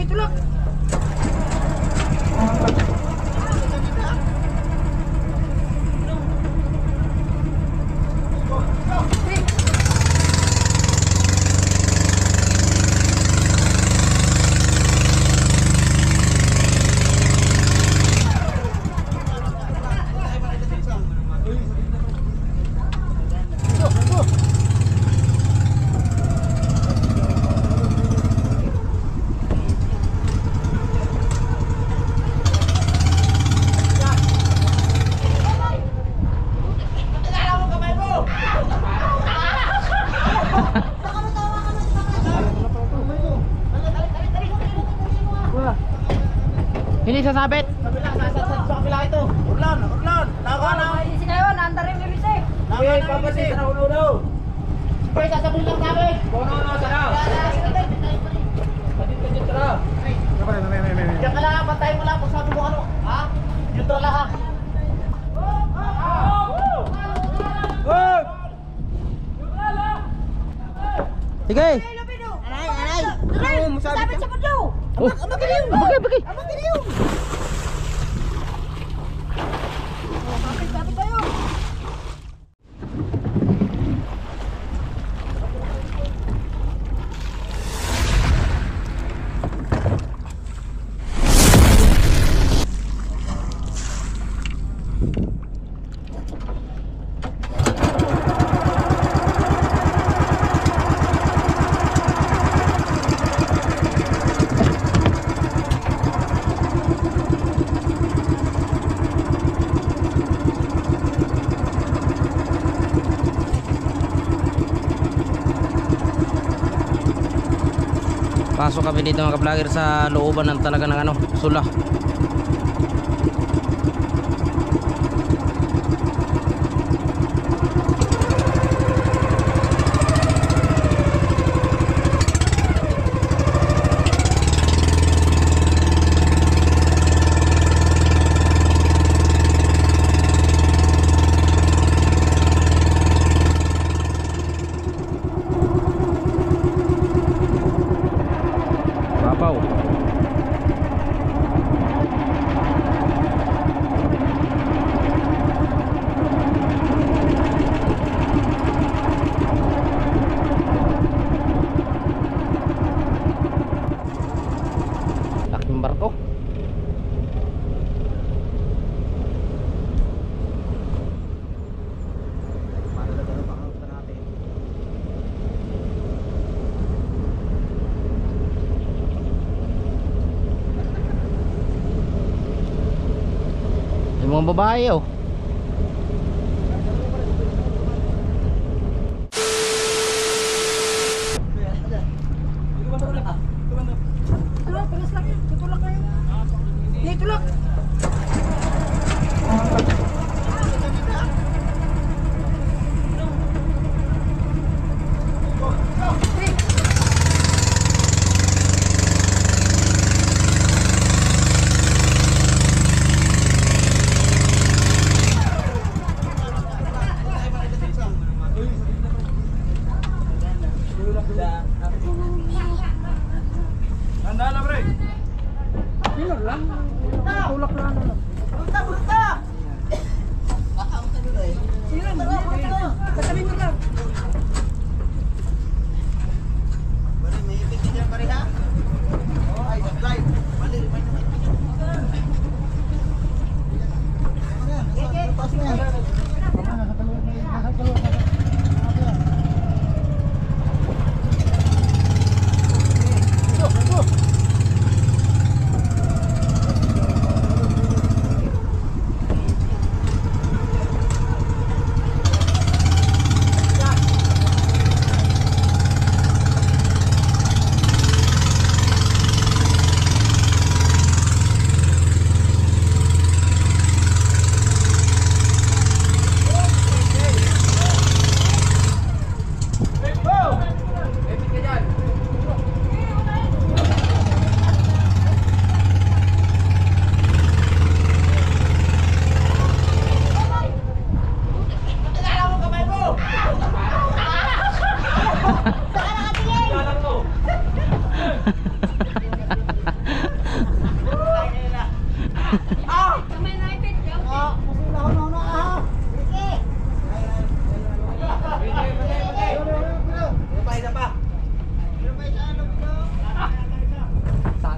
tulak. Hindi sasabit. Sa kabila ito. Urlan. Laga na. Isi kayo, naandarin yung bisik. Okay, papasin sa uno. Pre, sasabihin lang namin. Uno, sarap. Patit tara. Diyan ka lang, pantay mo lang kung sabi mo ano. Ha? Neutral lang ha. Sige. Aray! Sabit sa puso! Oh. Bagay. Sabit tayo! Pasok kami dito mga ka-vlogger sa looban ng talaga ng ano, sula. Laking barko. Yung mga babae oh. Tulak, tulas lang yan. Tutulak kayo. Hindi, tulak. Andala, pre. Tulak lang. Tulak lang. Punta. Sino? Katabi mo lang. Bari, may ibig din yan, pare ha? Oh, ay, supply. Bali. Pas mo yan.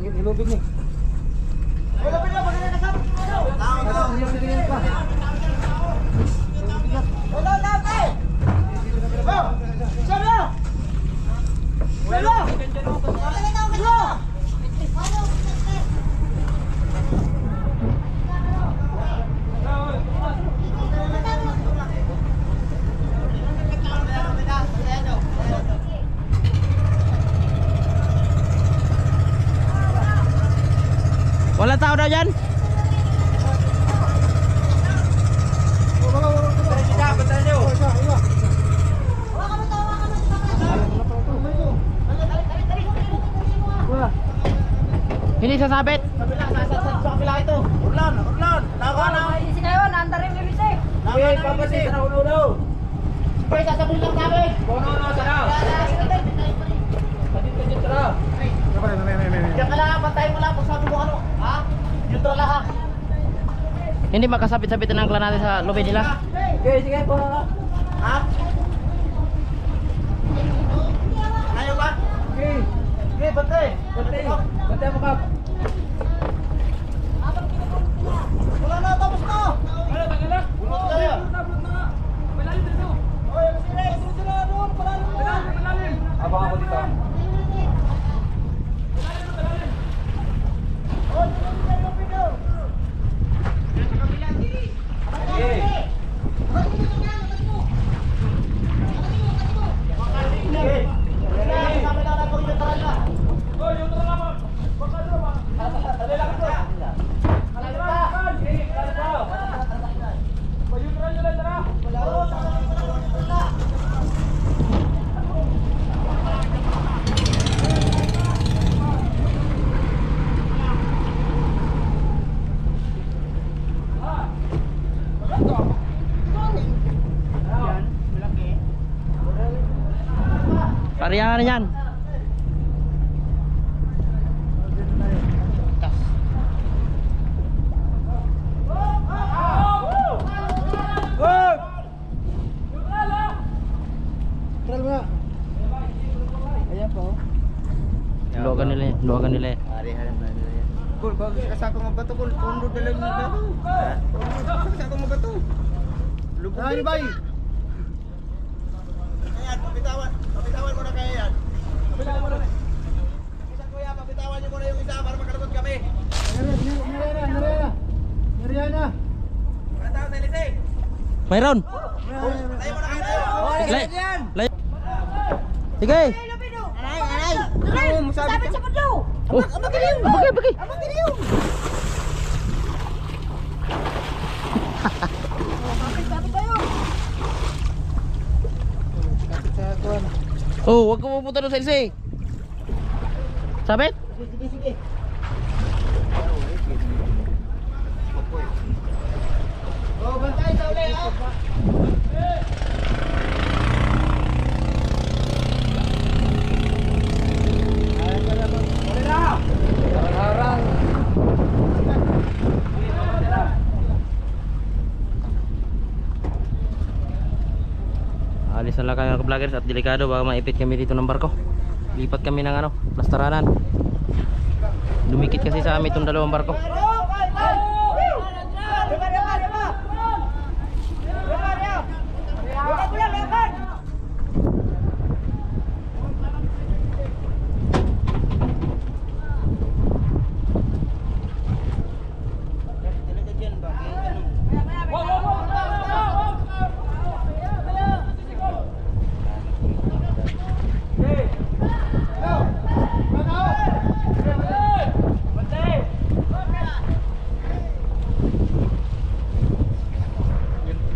Ilubig ni. Ilubig na, pagkakita ka. Ilubig pa. Wala na, eh! Oh! Sabi! Wala! Wala! Wala tao daw dyan? Hindi sasabit. Sa kapila ito. Urlan. Tawa na. Hindi si kayo, naandar yung bilis eh. Okay, papasin sa ulo. Sige, sasabihin lang namin. Diyan ka lang, pantayin mo lang kung sabi mo ano. Ha? Neutral lang ha. Hindi makasabit-sabitan ang klan natin sa lobby nila. Sige po. Ha? Ayaw ba? Sige, bantay. Bantay mo ka. Wala na, tapos na. Wala, tagal na. Bulot ka yan. Malalim dito. Oy, sige, sila doon. Malalim. Abang ako dito. Pariyahan yan. Luwagan nila. Kul, kau kasako nga bato kul, kondo dalang ni bato. Ha? Kasako nga bato. Lubog ni bay. Ayan, pabitawan mo na kaya yan. Pabitawan mo na. Isa kuya, pabitawan niyo muna yung isa para makaragot kami. Nariana. Wala tao sa ilite. Mayroon. Tayo mo na kayo. Sige. Sabit sa pundo. Oh, bagi. Sabit kayo. Oh, wag ka pupunta doon sa ilse. Sabit? Sige. Oh, bantay sa uli, oh. Alis na lang kayo mga vloggers at delikado baka maipit kami dito ng barko. Lipat kami ng plastaranan. Dumikit kasi sa amin itong dalawang barko.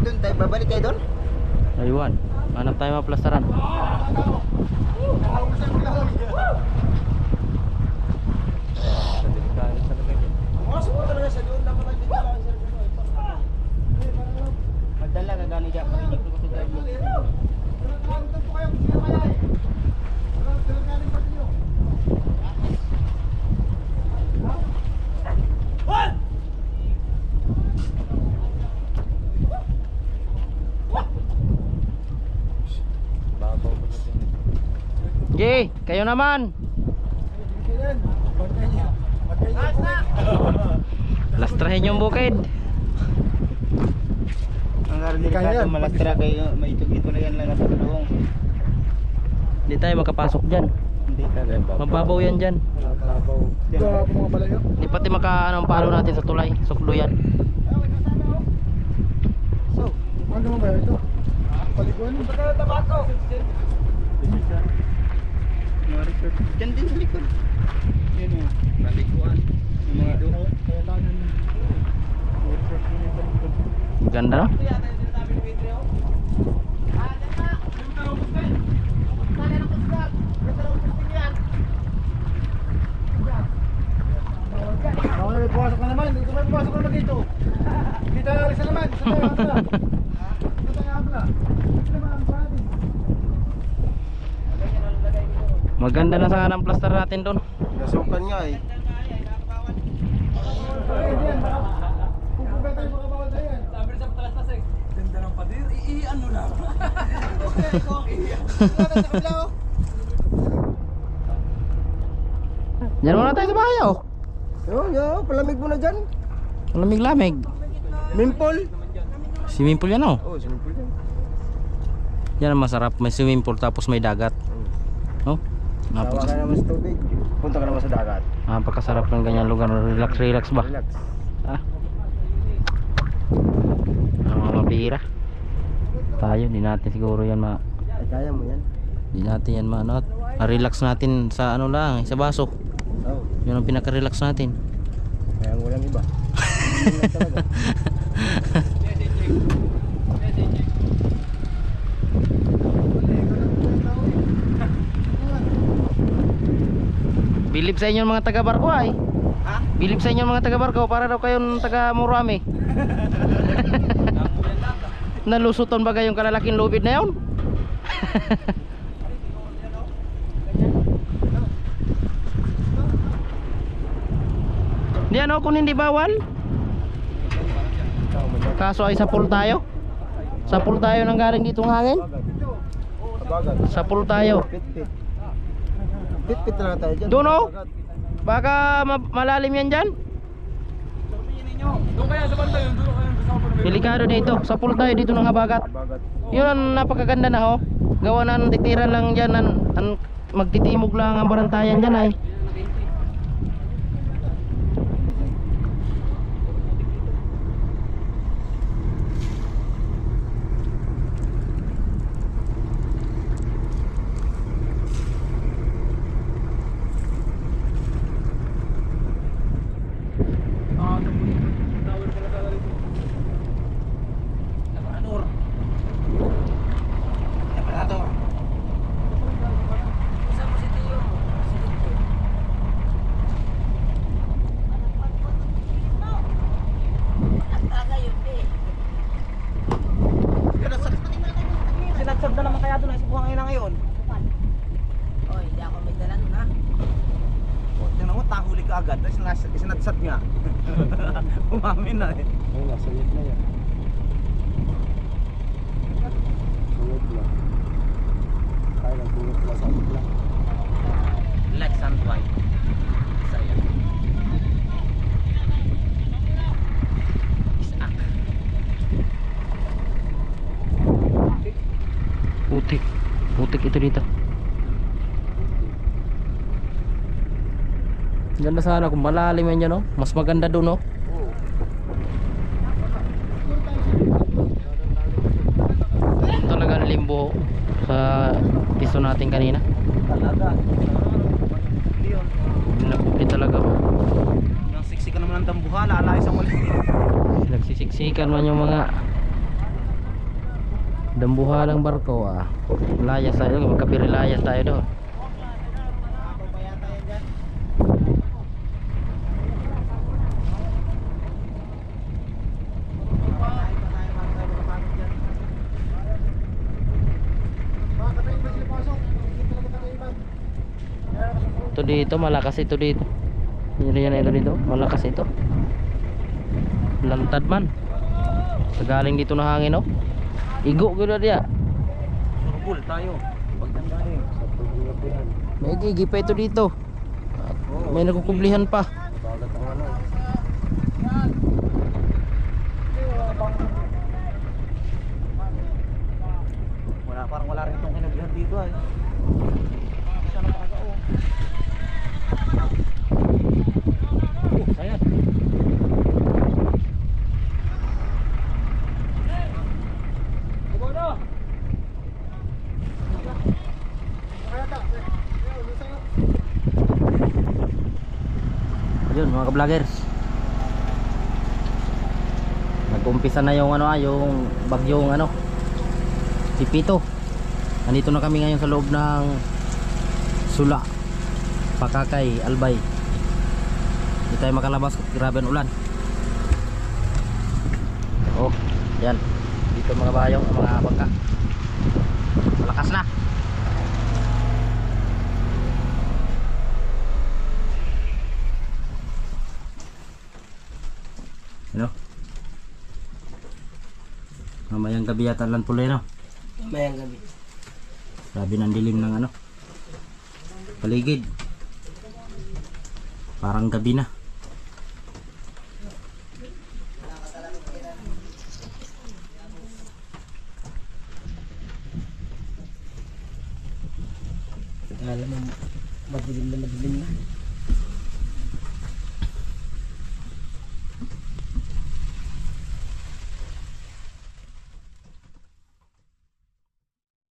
Doon tayo, babalik kayo doon? Ayun, hanap tayo mga plastaran. Magdala ka gani dyan, marinig ko sa dyan. Sige, kayo naman. Bantay niya. inyong bukid. Ang nga delikado malastra kayo, may ito na yan lang at doong. Hindi tayo makapasok dyan. Hindi kagaya ba? Mababaw yan dyan. Mga palayo. Hindi pati maka anong palo natin sa tulay. Suklo yan. So, ano mo ba ito? Paliguan? Tabako. Mga resort. Diyan din sa likod. Yan o. Nalikuan. Mga doon. Ganda no? Okay, may pumasok na naman. Dito may pumasok na naman dito. Dito na alis na naman. Dito tayo habla. Dito tayo habla. Dito naman ang parati. Maganda na sana ang plaster natin doon. Nasukan nga eh. Okay, diyan. Pupunta tayo makabawal tayo yan. Ganda ng padir. Ano lang. Okay, sa kabila oh. Diyan muna tayo sa bahay oh. Yo, palamig mo na dyan. Lamig-lamig. Mimpol. Swimming pool yan oh. Oh, swimming pool yan. Yan ang masarap. May swimming pool tapos may dagat. Oh. Tawa ka naman sa tubig. Punta ka naman sa dagat. Napakasarap ng ganyan lugar. Relax ba? Relax. Ah. Ang mga mabira. Tayo, di natin siguro yan Ay, kaya mo yan. di natin yan relax natin sa ano lang, sa baso. Oh, Yun ang pinaka-relax natin. kaya walang iba. Yun lang talaga. Bilib sa inyo mga taga-barko ay. Ha? Bilib sa inyo mga taga-barko para daw kayong taga-Murami. Nalusuton ba kayong kalalaking lubid na yun? Di ano kung hindi bawal? Kaso ay sa pool tayo. Sa pool tayo nang galing ditong hangin. Abagat. Sa pool tayo. Pit-pit. Pit-pit na lang tayo dyan. Doon, oh. Abagat. Baka malalim yan dyan. Doon kaya sa banda yun. Doon kaya sa banda. Delikado dito. Sa pool tayo dito ng habagat. Abagat. Yun ang napakaganda na ho. Gawa na ng titira lang dyan. Magtitimog lang ang barantayan dyan ay. Sinadsad na naman kaya doon ay si buhangin na ngayon. Oy, hindi ako may dala nun ha. O, tingnan mo, tahuli ka agad. Sinadsad nga. Umamin na eh. Ay, nasa lid na yan. Bulot lang. Kaya lang bulot lang sa lid lang. Lex and white. Saya. Putik. Putik itu dito. Ganda sana kung malalim yan dyan, no? Mas maganda doon, no? Ito talaga ang limbo sa piso natin kanina. Talaga. Hindi yun. Nakupli talaga. Yung siksi ka naman ng dambuhala, alay sa muli. Nagsisiksikan man yung mga dambuhalang barko ah. Layas tayo, magkapirilayas tayo doon. Ito dito, malakas ito dito. Yan ito dito, malakas ito. Lantad man. Sa galing dito na hangin, no? Igo gila dia. Surbul tayo. Pagtandahin. Sa pagbubuhan. May gigi pa ito dito. May nakukublihan pa. Bagat ang ano. Parang wala rin itong kinabihan dito ay. Isa na talaga oh. Ayan. Yun mga ka-vloggers, nag-umpisa na yung yung bagyong Pipito. Nandito na kami ngayon sa loob ng Sula, Pakakay, Albay. Hindi tayo makalabas, grabe ang ulan. Oh, yan. Dito mga bayong, mga bangka. Malakas na. Ano? Mamayang gabi yata lang tuloy, no? Mayang gabi. Grabe ng dilim ng paligid. Parang gabi na. Alam mo, madilim na.